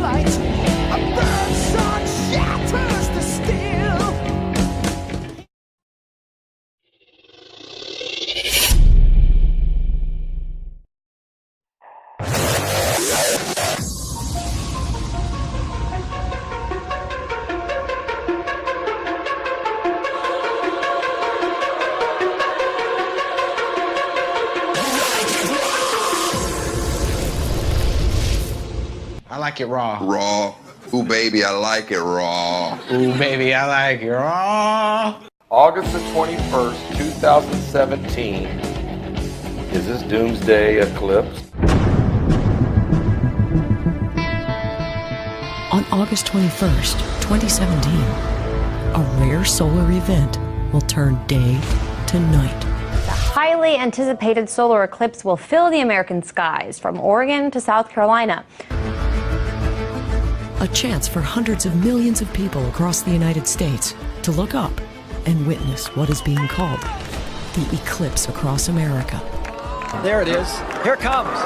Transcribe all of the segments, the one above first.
light. A burnt sun shatters the steel. I like it raw. Raw. Ooh, baby, I like it raw. Ooh, baby, I like it raw. August the 21st, 2017 is this doomsday eclipse. On August 21st, 2017, a rare solar event will turn day to night. The highly anticipated solar eclipse will fill the American skies from Oregon to South Carolina. A chance for hundreds of millions of people across the United States to look up and witness what is being called the eclipse across America. There it is. Here it comes.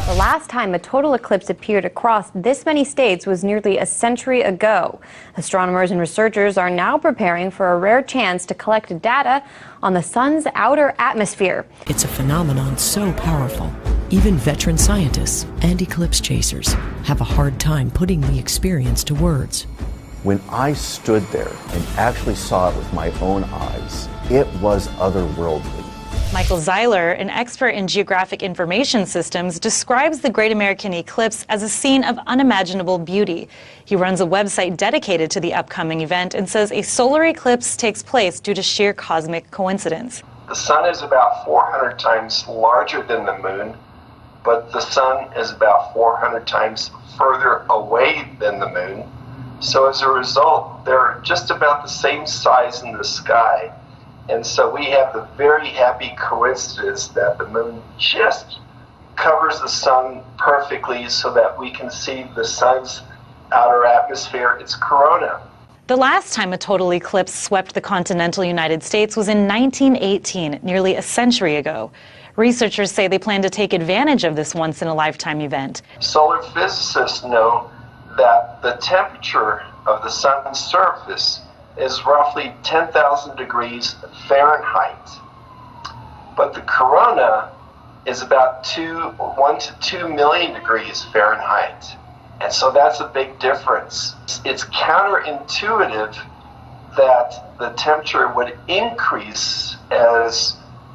The last time a total eclipse appeared across this many states was nearly a century ago. Astronomers and researchers are now preparing for a rare chance to collect data on the sun's outer atmosphere. It's a phenomenon so powerful, even veteran scientists and eclipse chasers have a hard time putting the experience to words. When I stood there and actually saw it with my own eyes, it was otherworldly. Michael Zeiler, an expert in geographic information systems, describes the Great American Eclipse as a scene of unimaginable beauty. He runs a website dedicated to the upcoming event and says a solar eclipse takes place due to sheer cosmic coincidence. The sun is about 400 times larger than the moon, but the sun is about 400 times further away than the moon. So as a result, they're just about the same size in the sky. And so we have the very happy coincidence that the moon just covers the sun perfectly so that we can see the sun's outer atmosphere, its corona. The last time a total eclipse swept the continental United States was in 1918, nearly a century ago. Researchers say they plan to take advantage of this once-in-a-lifetime event. Solar physicists know that the temperature of the sun's surface is roughly 10,000 degrees Fahrenheit. But the corona is about 1 to 2 million degrees Fahrenheit. And so that's a big difference. It's counterintuitive that the temperature would increase as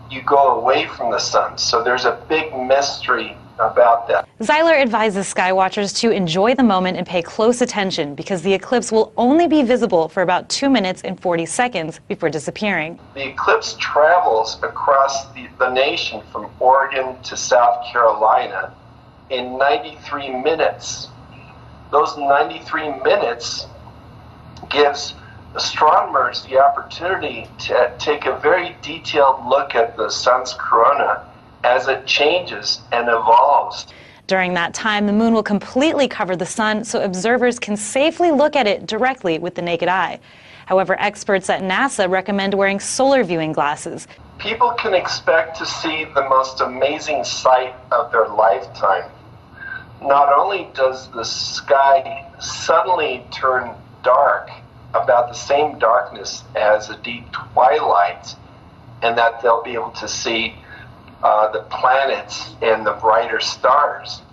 you go away from the sun. So there's a big mystery about that. Zeiler advises skywatchers to enjoy the moment and pay close attention because the eclipse will only be visible for about 2 minutes and 40 seconds before disappearing. The eclipse travels across the nation from Oregon to South Carolina in 93 minutes. Those 93 minutes gives astronomers the opportunity to take a very detailed look at the sun's corona as it changes and evolves. During that time, the moon will completely cover the sun so observers can safely look at it directly with the naked eye. However, experts at NASA recommend wearing solar viewing glasses. People can expect to see the most amazing sight of their lifetime. Not only does the sky suddenly turn dark, about the same darkness as a deep twilight, and that they'll be able to see the planets and the brighter stars.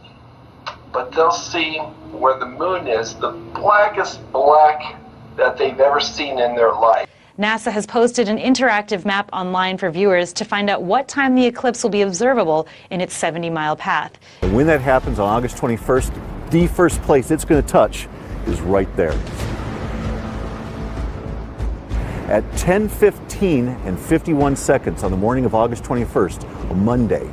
But they'll see where the moon is, the blackest black that they've ever seen in their life. NASA has posted an interactive map online for viewers to find out what time the eclipse will be observable in its 70-mile path. And when that happens on August 21st, the first place it's going to touch is right there. At 10:15 and 51 seconds on the morning of August 21st, a Monday,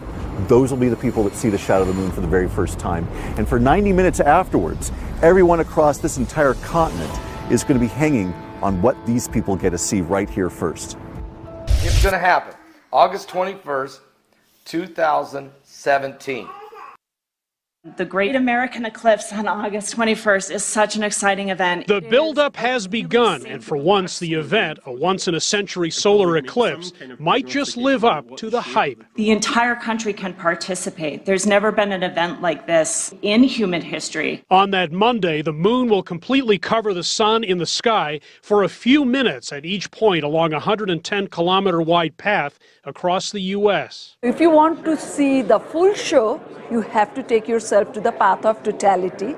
those will be the people that see the shadow of the moon for the very first time. And for 90 minutes afterwards, everyone across this entire continent is going to be hanging on what these people get to see right here first. It's going to happen. August 21st, 2017. The Great American Eclipse on August 21st is such an exciting event. The buildup has begun, and for once, the event, a once-in-a-century solar eclipse, might just live up to the hype. The entire country can participate. There's never been an event like this in human history. On that Monday, the moon will completely cover the sun in the sky for a few minutes at each point along a 110-kilometer-wide path across the U.S. If you want to see the full show, you have to take yourself to the path of totality.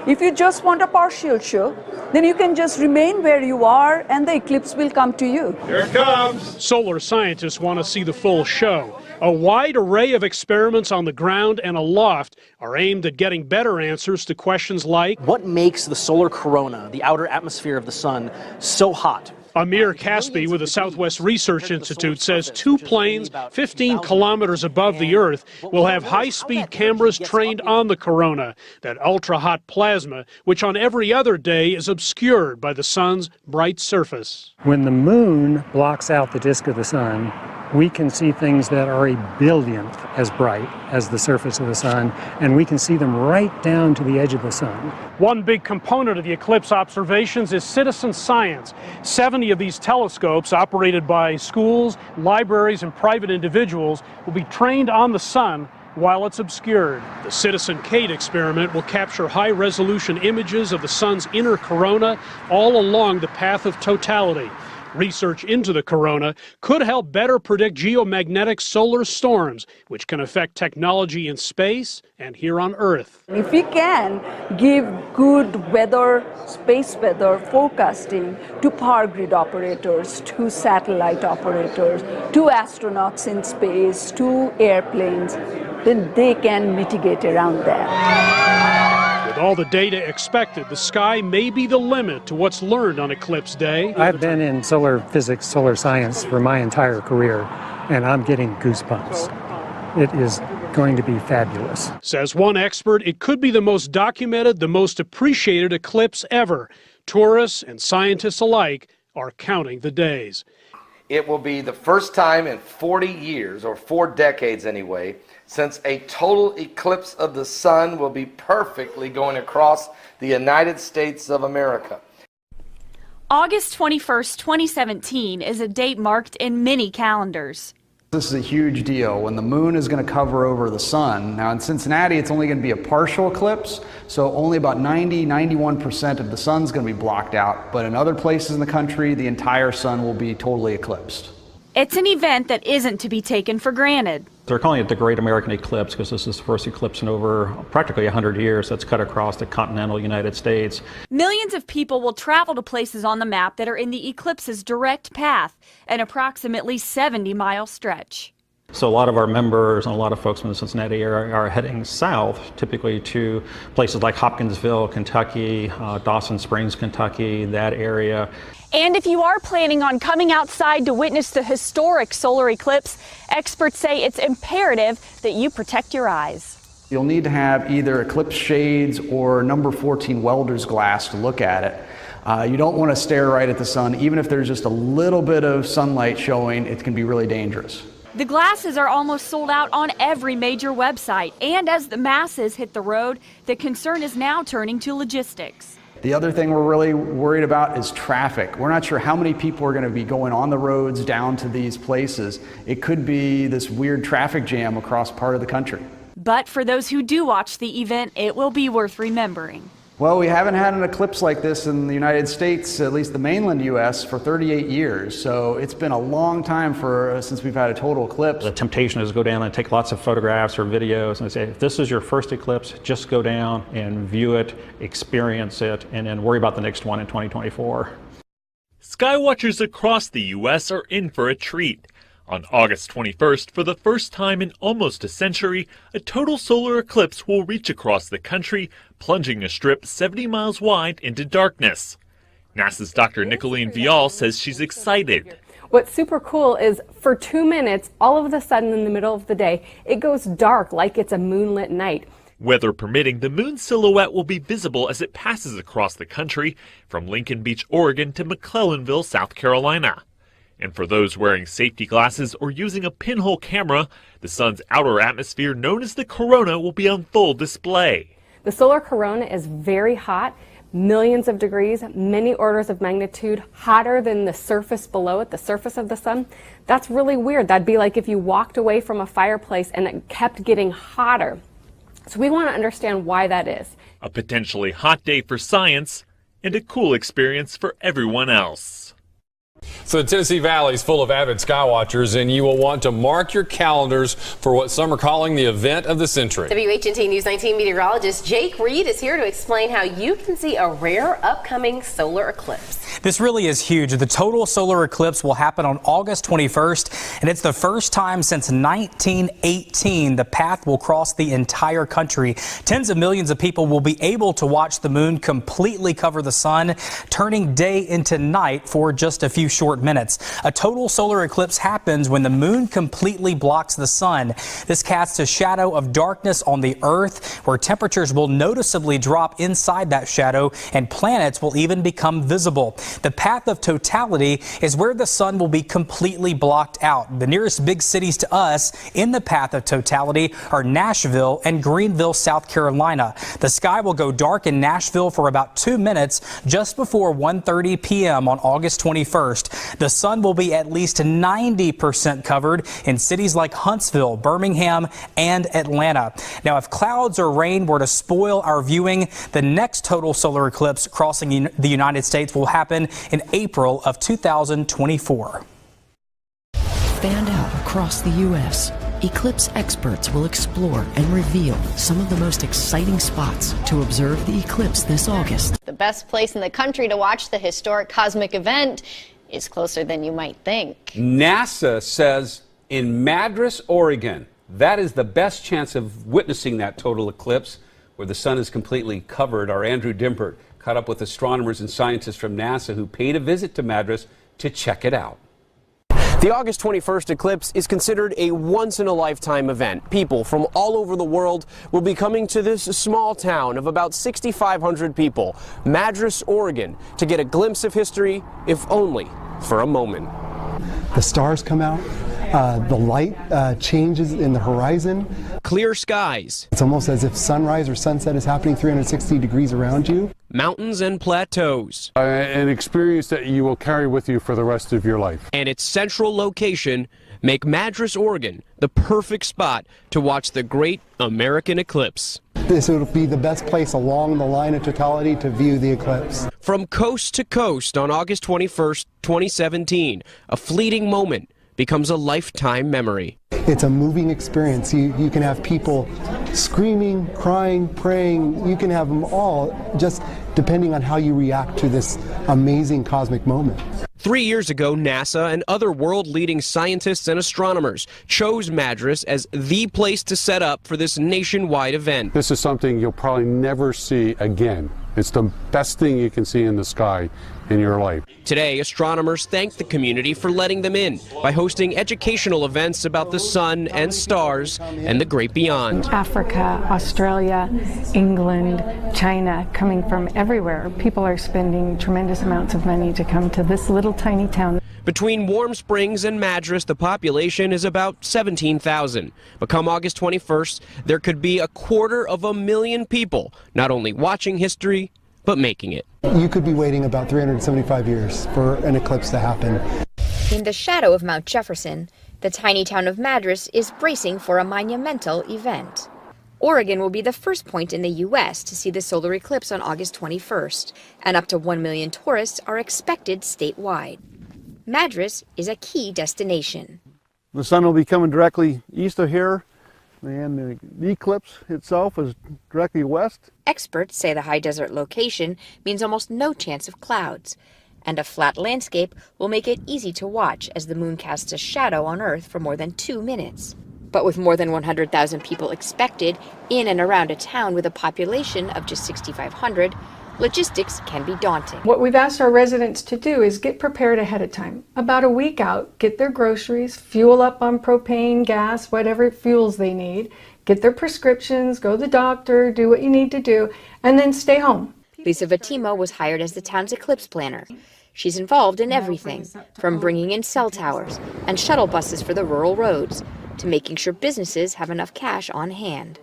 If you just want a partial show, then you can just remain where you are and the eclipse will come to you. Here it comes! Solar scientists want to see the full show. A wide array of experiments on the ground and aloft are aimed at getting better answers to questions like, what makes the solar corona, the outer atmosphere of the sun, so hot? Amir Caspi with the Southwest Research Institute says 2 planes 15 kilometers above the Earth will have high-speed cameras trained on the corona, that ultra-hot plasma, which on every other day is obscured by the sun's bright surface. When the moon blocks out the disk of the sun, we can see things that are a billionth as bright as the surface of the sun, and we can see them right down to the edge of the sun. One big component of the eclipse observations is citizen science. 70 of these telescopes, operated by schools, libraries, and private individuals, will be trained on the sun while it's obscured. The Citizen Kate experiment will capture high-resolution images of the sun's inner corona all along the path of totality. Research into the corona could help better predict geomagnetic solar storms, which can affect technology in space and here on Earth. If we can give good weather, space weather forecasting to power grid operators, to satellite operators, to astronauts in space, to airplanes, then they can mitigate around that. With all the data expected, the sky may be the limit to what's learned on Eclipse Day. I've been in solar physics, solar science for my entire career, and I'm getting goosebumps. It is going to be fabulous. Says one expert, it could be the most documented, the most appreciated eclipse ever. Tourists and scientists alike are counting the days. It will be the first time in 40 years, or 4 decades anyway, since a total eclipse of the sun will be perfectly going across the United States of America. August 21st, 2017 is a date marked in many calendars. This is a huge deal when the moon is going to cover over the sun. Now in Cincinnati, it's only going to be a partial eclipse, so only about 91% of the sun's going to be blocked out. But in other places in the country, the entire sun will be totally eclipsed. It's an event that isn't to be taken for granted. They're calling it the Great American Eclipse because this is the first eclipse in over practically 100 years that's cut across the continental United States. Millions of people will travel to places on the map that are in the eclipse's direct path, an approximately 70-mile stretch. So a lot of our members and a lot of folks from the Cincinnati area are heading south, typically to places like Hopkinsville, Kentucky, Dawson Springs, Kentucky, that area. And if you are planning on coming outside to witness the historic solar eclipse, experts say it's imperative that you protect your eyes. You'll need to have either eclipse shades or number 14 welder's glass to look at it. You don't want to stare right at the sun. Even if there's just a little bit of sunlight showing, it can be really dangerous. The glasses are almost sold out on every major website, and as the masses hit the road, the concern is now turning to logistics. The other thing we're really worried about is traffic. We're not sure how many people are going to be going on the roads down to these places. It could be this weird traffic jam across part of the country. But for those who do watch the event, it will be worth remembering. Well, we haven't had an eclipse like this in the United States, at least the mainland U.S., for 38 years. So it's been a long time since we've had a total eclipse. The temptation is to go down and take lots of photographs or videos and say, if this is your first eclipse, just go down and view it, experience it, and then worry about the next one in 2024. Skywatchers across the U.S. are in for a treat. On August 21st, for the first time in almost a century, a total solar eclipse will reach across the country, plunging a strip 70 miles wide into darkness. NASA's Dr. Nicolene Vial says she's excited. What's super cool is for 2 minutes, all of a sudden in the middle of the day, it goes dark like it's a moonlit night. Weather permitting, the moon's silhouette will be visible as it passes across the country, from Lincoln Beach, Oregon to McClellanville, South Carolina. And for those wearing safety glasses or using a pinhole camera, the sun's outer atmosphere, known as the corona, will be on full display. The solar corona is very hot, millions of degrees, many orders of magnitude hotter than the surface below it, the surface of the sun. That's really weird. That'd be like if you walked away from a fireplace and it kept getting hotter. So we want to understand why that is. A potentially hot day for science and a cool experience for everyone else. So the Tennessee Valley is full of avid skywatchers, and you will want to mark your calendars for what some are calling the event of the century. WHNT News 19 meteorologist Jake Reed is here to explain how you can see a rare upcoming solar eclipse. This really is huge. The total solar eclipse will happen on August 21st, and it's the first time since 1918 the path will cross the entire country. Tens of millions of people will be able to watch the moon completely cover the sun, turning day into night for just a few short minutes. A total solar eclipse happens when the moon completely blocks the sun. This casts a shadow of darkness on the Earth, where temperatures will noticeably drop inside that shadow and planets will even become visible. The path of totality is where the sun will be completely blocked out. The nearest big cities to us in the path of totality are Nashville and Greenville, South Carolina. The sky will go dark in Nashville for about 2 minutes just before 1:30 p.m. on August 21st. The sun will be at least 90% covered in cities like Huntsville, Birmingham, and Atlanta. Now, if clouds or rain were to spoil our viewing, the next total solar eclipse crossing the United States will happen in April of 2024. Fanned out across the U.S., Eclipse experts will explore and reveal some of the most exciting spots to observe the eclipse this August. The best place in the country to watch the historic cosmic event is closer than you might think. NASA says in Madras, Oregon, that is the best chance of witnessing that total eclipse where the sun is completely covered. Our Andrew Dimpert caught up with astronomers and scientists from NASA who paid a visit to Madras to check it out. The August 21st eclipse is considered a once-in-a-lifetime event. People from all over the world will be coming to this small town of about 6,500 people, Madras, Oregon, to get a glimpse of history, if only for a moment. The stars come out, the light changes in the horizon. Clear skies. It's almost as if sunrise or sunset is happening 360 degrees around you. Mountains and plateaus. An experience that you will carry with you for the rest of your life. And its central location make Madras, Oregon, the perfect spot to watch the great American eclipse. This will be the best place along the line of totality to view the eclipse. From coast to coast on August 21st, 2017, a fleeting moment becomes a lifetime memory. It's a moving experience. You can have people screaming, crying, praying. You can have them all, just depending on how you react to this amazing cosmic moment. 3 years ago, NASA and other world-leading scientists and astronomers chose Madras as the place to set up for this nationwide event. This is something you'll probably never see again. It's the best thing you can see in the sky in your life. Today, astronomers thank the community for letting them in by hosting educational events about the sun and stars and the great beyond. Africa, Australia, England, China, coming from everywhere. People are spending tremendous amounts of money to come to this little tiny town. Between Warm Springs and Madras, the population is about 17,000. But come August 21st, there could be 250,000 people not only watching history, but making it. You could be waiting about 375 years for an eclipse to happen. In the shadow of Mount Jefferson, the tiny town of Madras is bracing for a monumental event. Oregon will be the first point in the U.S. to see the solar eclipse on August 21st, and up to 1 million tourists are expected statewide. Madras is a key destination. The sun will be coming directly east of here, and the eclipse itself is directly west. Experts say the high desert location means almost no chance of clouds, and a flat landscape will make it easy to watch as the moon casts a shadow on Earth for more than 2 minutes. But with more than 100,000 people expected in and around a town with a population of just 6,500, logistics can be daunting. What we've asked our residents to do is get prepared ahead of time. About a week out, get their groceries, fuel up on propane, gas, whatever fuels they need, get their prescriptions, go to the doctor, do what you need to do, and then stay home. Lisa Vattimo was hired as the town's eclipse planner. She's involved in everything, from bringing in cell towers and shuttle buses for the rural roads, to making sure businesses have enough cash on hand.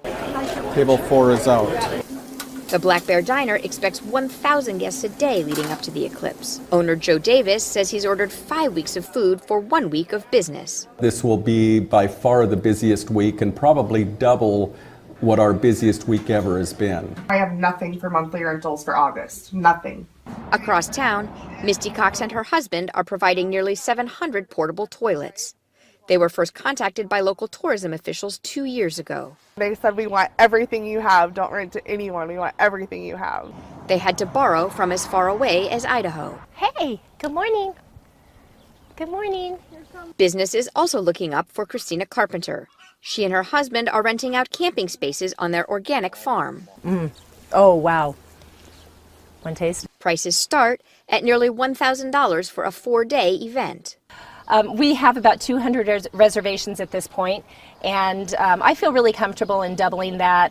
Table 4 is out. The Black Bear Diner expects 1,000 guests a day leading up to the eclipse. Owner Joe Davis says he's ordered 5 weeks of food for 1 week of business. This will be by far the busiest week and probably double what our busiest week ever has been. I have nothing for monthly rentals for August. Nothing. Across town, Misty Cox and her husband are providing nearly 700 portable toilets. They were first contacted by local tourism officials 2 years ago. They said, we want everything you have. Don't rent to anyone. We want everything you have. They had to borrow from as far away as Idaho. Hey, good morning. Good morning. Business is also looking up for Christina Carpenter. She and her husband are renting out camping spaces on their organic farm. Oh, wow. One taste. Prices start at nearly $1,000 for a 4-day event. We have about 200 reservations at this point, and I feel really comfortable in doubling that.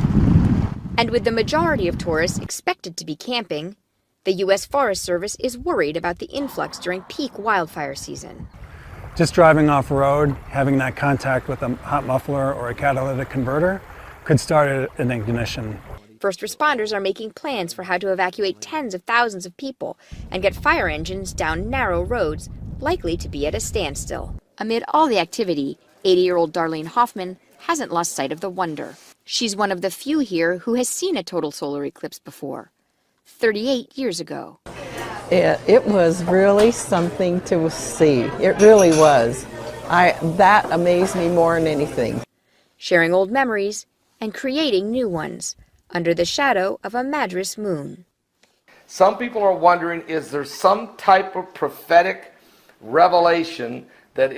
And with the majority of tourists expected to be camping, the U.S. Forest Service is worried about the influx during peak wildfire season. Just driving off-road, having that contact with a hot muffler or a catalytic converter could start an ignition. First responders are making plans for how to evacuate tens of thousands of people and get fire engines down narrow roads likely to be at a standstill. Amid all the activity, 80-year-old Darlene Hoffman hasn't lost sight of the wonder. She's one of the few here who has seen a total solar eclipse before, 38 years ago. It was really something to see. It really was. That amazed me more than anything. Sharing old memories and creating new ones under the shadow of a Madras moon. Some people are wondering, is there some type of prophetic revelation that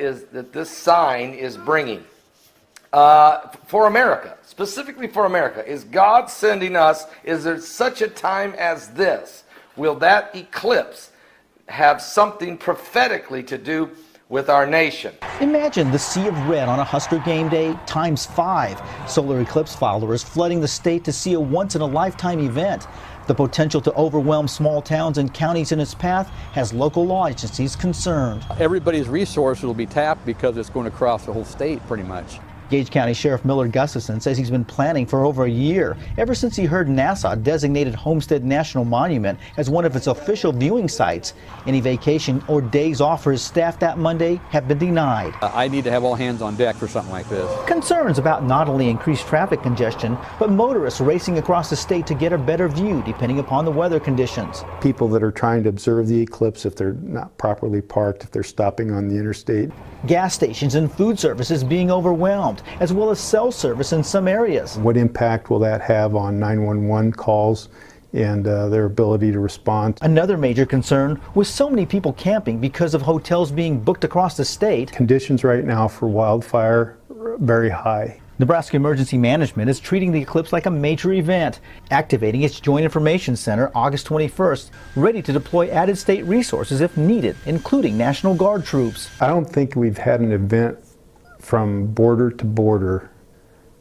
this sign is bringing for America, specifically for America? Is God sending us? Is there such a time as this? Will that eclipse have something prophetically to do with our nation? Imagine the sea of red on a Husker game day times 5. Solar eclipse followers flooding the state to see a once-in-a-lifetime event. The potential to overwhelm small towns and counties in its path has local law agencies concerned. Everybody's resources will be tapped because it's going to cross the whole state pretty much. Gage County Sheriff Millard Gustafson says he's been planning for over a year, ever since he heard NASA designated Homestead National Monument as one of its official viewing sites. Any vacation or days off for his staff that Monday have been denied. I need to have all hands on deck for something like this. Concerns about not only increased traffic congestion, but motorists racing across the state to get a better view depending upon the weather conditions. People that are trying to observe the eclipse, if they're not properly parked, if they're stopping on the interstate. Gas stations and food services being overwhelmed, as well as cell service in some areas. What impact will that have on 911 calls and their ability to respond? Another major concern with so many people camping because of hotels being booked across the state. Conditions right now for wildfire are very high. Nebraska Emergency Management is treating the eclipse like a major event, activating its Joint Information Center August 21st, ready to deploy added state resources if needed, including National Guard troops. I don't think we've had an event from border to border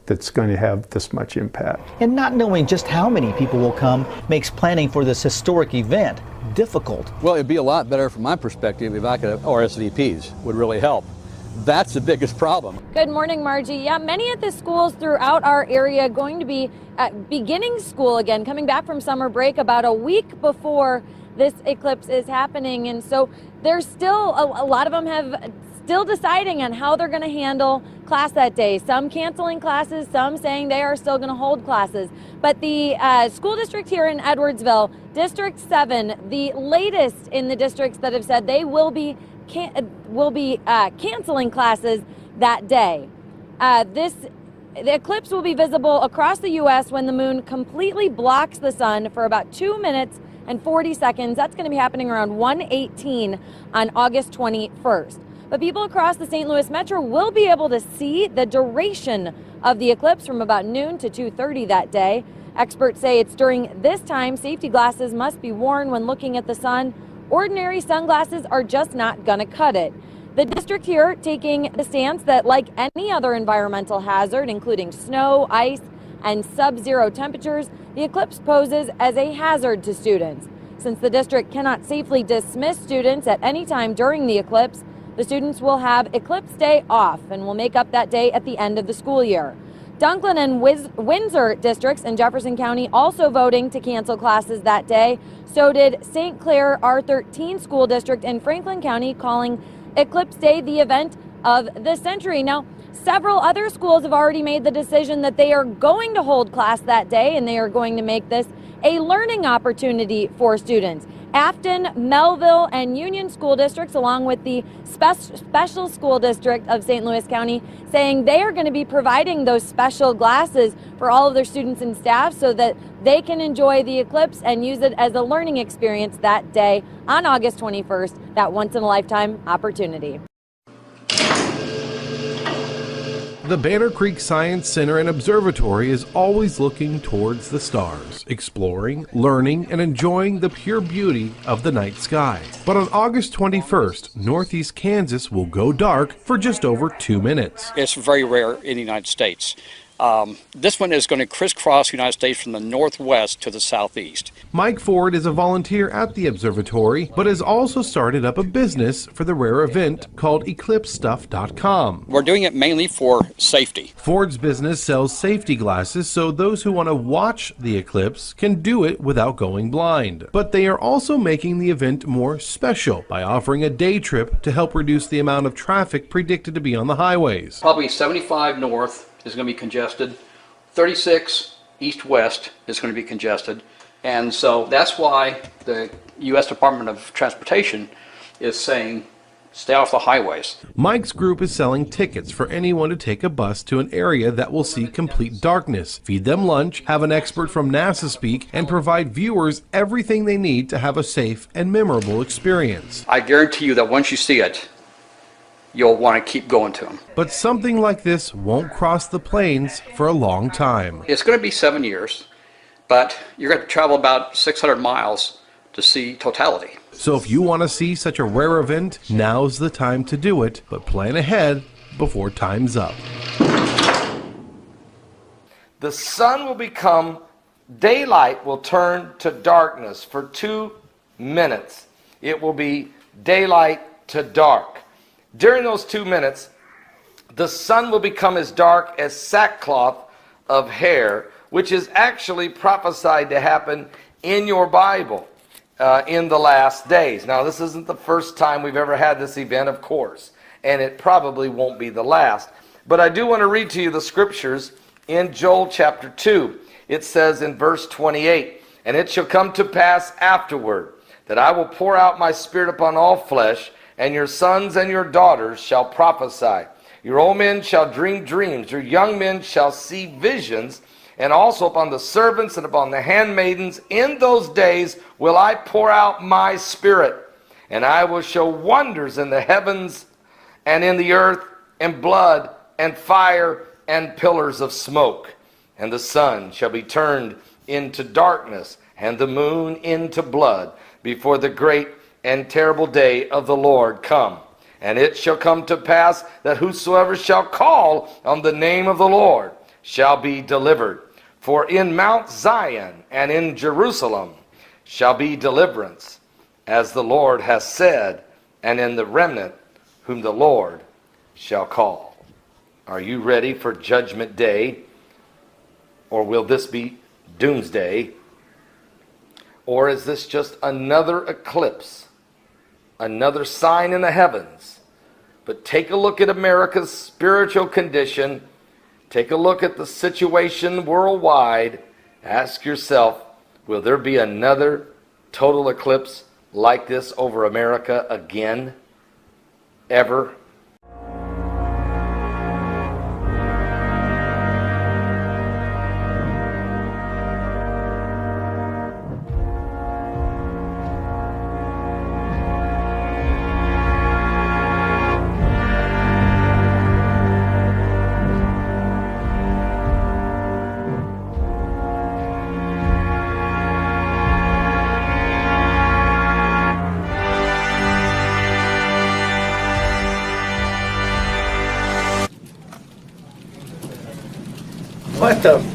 that's going to have this much impact. And not knowing just how many people will come makes planning for this historic event difficult. Well, it'd be a lot better from my perspective if I could have RSVPs would really help. That's the biggest problem. Good morning, Margie. Yeah, many of the schools throughout our area going to be beginning school again, coming back from summer break about a week before this eclipse is happening. And so there's still, a lot of them have still deciding on how they're going to handle class that day. Some canceling classes, some saying they are still going to hold classes. But the school district here in Edwardsville, District 7, the latest in the districts that have said they will be canceling classes that day. The eclipse will be visible across the U.S. when the moon completely blocks the sun for about 2 minutes and 40 seconds. That's going to be happening around 1:18 on August 21st. But people across the St. Louis Metro will be able to see the duration of the eclipse from about noon to 2:30 that day. Experts say it's during this time safety glasses must be worn when looking at the sun. Ordinary sunglasses are just not going to cut it. The district here taking the stance that, like any other environmental hazard, including snow, ice, and sub-zero temperatures, the eclipse poses as a hazard to students. Since the district cannot safely dismiss students at any time during the eclipse, the students will have Eclipse Day off and will make up that day at the end of the school year. Dunklin and Windsor districts in Jefferson County also voting to cancel classes that day. So did St. Clair R13 School District in Franklin County, calling Eclipse Day the event of the century. Now, several other schools have already made the decision that they are going to hold class that day, and they are going to make this a learning opportunity for students. Afton, Melville, and Union school districts, along with the special school district of St. Louis County, saying they are going to be providing those special glasses for all of their students and staff so that they can enjoy the eclipse and use it as a learning experience that day on August 21st, that once-in-a-lifetime opportunity. The Banner Creek Science Center and Observatory is always looking towards the stars, exploring, learning, and enjoying the pure beauty of the night sky. But on August 21st, northeast Kansas will go dark for just over 2 minutes. It's very rare in the United States. This one is going to crisscross the United States from the northwest to the southeast. Mike Ford is a volunteer at the observatory, but has also started up a business for the rare event called ECLIPSEstuff.com. We're doing it mainly for safety. Ford's business sells safety glasses so those who want to watch the eclipse can do it without going blind. But they are also making the event more special by offering a day trip to help reduce the amount of traffic predicted to be on the highways. Probably 75 north is going to be congested. 36 east-west is going to be congested. And so that's why the U.S. Department of Transportation is saying stay off the highways. Mike's group is selling tickets for anyone to take a bus to an area that will see complete darkness, feed them lunch, have an expert from NASA speak, and provide viewers everything they need to have a safe and memorable experience. I guarantee you that once you see it, you'll want to keep going to them. But something like this won't cross the plains for a long time. It's going to be 7 years, but you're going to travel about 600 miles to see totality. So if you want to see such a rare event, now's the time to do it, but plan ahead before time's up. The sun will become, daylight will turn to darkness for 2 minutes. It will be daylight to dark. During those 2 minutes, the sun will become as dark as sackcloth of hair, which is actually prophesied to happen in your Bible in the last days. Now, this isn't the first time we've ever had this event, of course, and it probably won't be the last. But I do want to read to you the scriptures in Joel chapter 2. It says in verse 28, "And it shall come to pass afterward that I will pour out my spirit upon all flesh, and your sons and your daughters shall prophesy. Your old men shall dream dreams, your young men shall see visions, and also upon the servants and upon the handmaidens in those days will I pour out my spirit. And I will show wonders in the heavens and in the earth, and blood and fire and pillars of smoke. And the sun shall be turned into darkness, and the moon into blood, before the great and terrible day of the Lord come. And it shall come to pass that whosoever shall call on the name of the Lord shall be delivered. For in Mount Zion and in Jerusalem shall be deliverance, as the Lord has said, and in the remnant whom the Lord shall call." Are you ready for Judgment Day? Or will this be Doomsday? Or is this just another eclipse? Another sign in the heavens? But take a look at America's spiritual condition. Take a look at the situation worldwide. Ask yourself, will there be another total eclipse like this over America again? Ever? What the